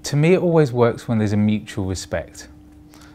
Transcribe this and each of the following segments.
To me, it always works when there's a mutual respect.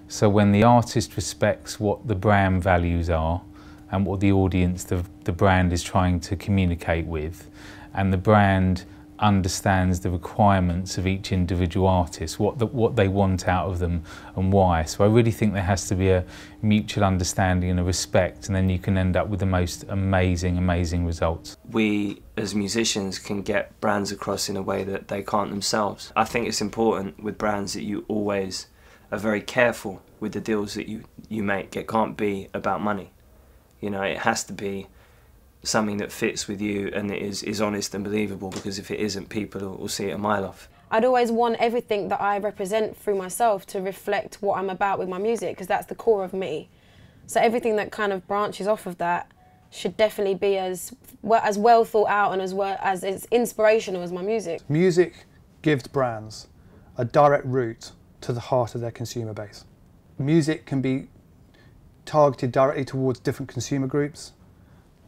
So when the artist respects what the brand values are and what the audience, the brand is trying to communicate with, and the brand understands the requirements of each individual artist, what they want out of them and why. So I really think there has to be a mutual understanding and a respect, and then you can end up with the most amazing, amazing results. We as musicians can get brands across in a way that they can't themselves. I think it's important with brands that you always are very careful with the deals that you make. It can't be about money. You know, it has to be something that fits with you and is honest and believable, because if it isn't, people will see it a mile off. I'd always want everything that I represent through myself to reflect what I'm about with my music, because that's the core of me. So everything that kind of branches off of that should definitely be as well thought out and as it's inspirational as my music. Music gives brands a direct route to the heart of their consumer base. Music can be targeted directly towards different consumer groups.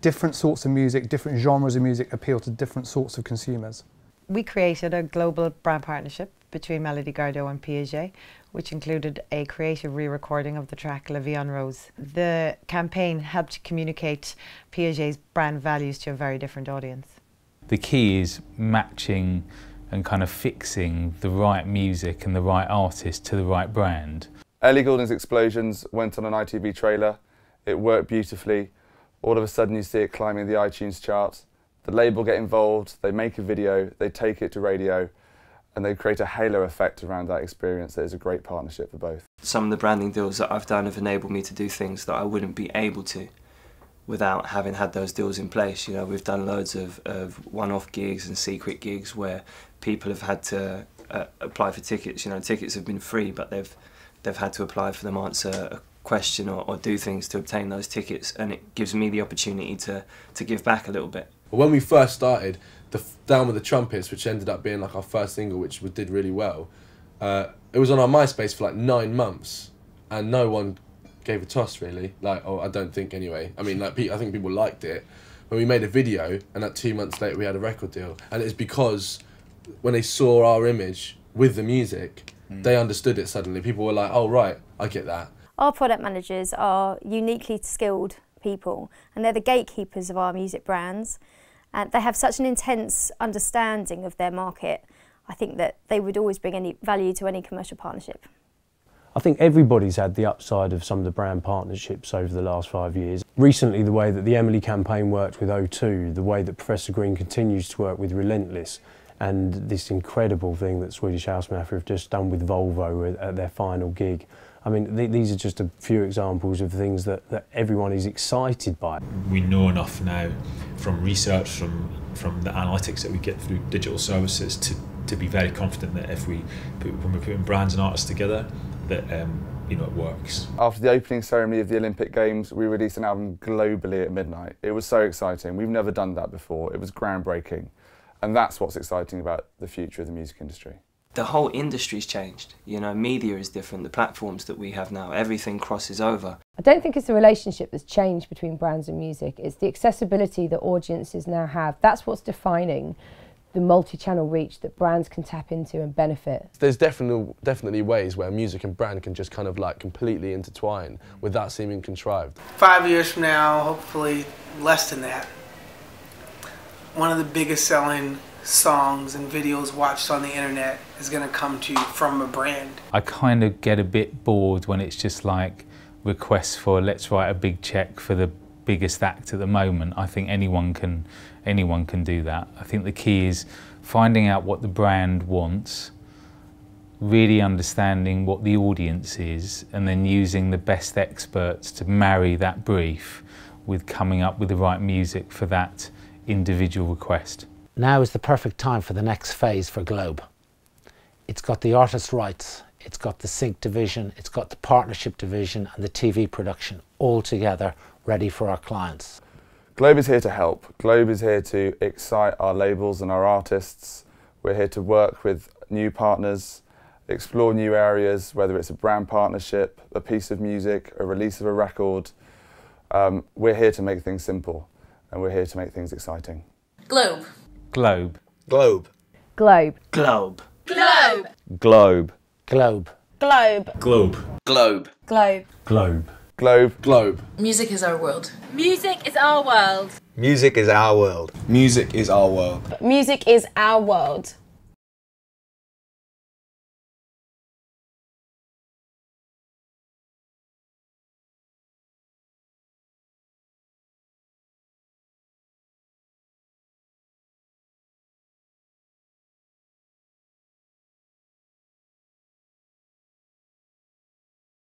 Different sorts of music, different genres of music appeal to different sorts of consumers. We created a global brand partnership between Melody Gardot and Piaget, which included a creative re-recording of the track La Vie en Rose. The campaign helped communicate Piaget's brand values to a very different audience. The key is matching and kind of fixing the right music and the right artist to the right brand. Ellie Goulding's Explosions went on an ITV trailer. It worked beautifully. All of a sudden you see it climbing the iTunes charts. The label get involved, they make a video, they take it to radio, and they create a halo effect around that experience that is a great partnership for both. Some of the branding deals that I've done have enabled me to do things that I wouldn't be able to without having had those deals in place. You know, we've done loads of one-off gigs and secret gigs where people have had to apply for tickets. You know, tickets have been free, but they've had to apply for them, answer a question or do things to obtain those tickets, and it gives me the opportunity to give back a little bit. When we first started, Down with the Trumpets, which ended up being like our first single, which did really well, it was on our MySpace for like 9 months, and no one gave a toss really. Like, oh, I don't think anyway. I mean, like, I think people liked it. But we made a video, and that 2 months later we had a record deal, and it's because when they saw our image with the music, they understood it suddenly. People were like, oh right, I get that. Our product managers are uniquely skilled people, and they're the gatekeepers of our music brands, and they have such an intense understanding of their market. I think that they would always bring any value to any commercial partnership. I think everybody's had the upside of some of the brand partnerships over the last 5 years. Recently, the way that the Emily campaign worked with O2, the way that Professor Green continues to work with Relentless, and this incredible thing that Swedish House Mafia have just done with Volvo at their final gig. I mean, these are just a few examples of things that everyone is excited by. We know enough now from research, from the analytics that we get through digital services to be very confident that when we're putting brands and artists together, that you know, it works. After the opening ceremony of the Olympic Games, we released an album globally at midnight. It was so exciting. We've never done that before. It was groundbreaking. And that's what's exciting about the future of the music industry. The whole industry's changed. You know, media is different, the platforms that we have now, everything crosses over. I don't think it's the relationship that's changed between brands and music, it's the accessibility that audiences now have. That's what's defining the multi-channel reach that brands can tap into and benefit. There's definitely ways where music and brand can just kind of like completely intertwine without seeming contrived. 5 years from now, hopefully less than that, one of the biggest selling songs and videos watched on the internet is going to come to you from a brand. I kind of get a bit bored when it's just like requests for let's write a big check for the biggest act at the moment. I think anyone can do that. I think the key is finding out what the brand wants, really understanding what the audience is, and then using the best experts to marry that brief with coming up with the right music for that individual request. Now is the perfect time for the next phase for Globe. It's got the artist rights, it's got the sync division, it's got the partnership division and the TV production all together ready for our clients. Globe is here to help. Globe is here to excite our labels and our artists. We're here to work with new partners, explore new areas, whether it's a brand partnership, a piece of music, a release of a record. We're here to make things simple, and we're here to make things exciting. Globe. Globe. Globe. Globe. Globe. Globe. Globe. Globe. Globe. Globe. Globe. Globe. Globe. Music is our world. Music is our world. Music is our world. Music is our world. Music is our world.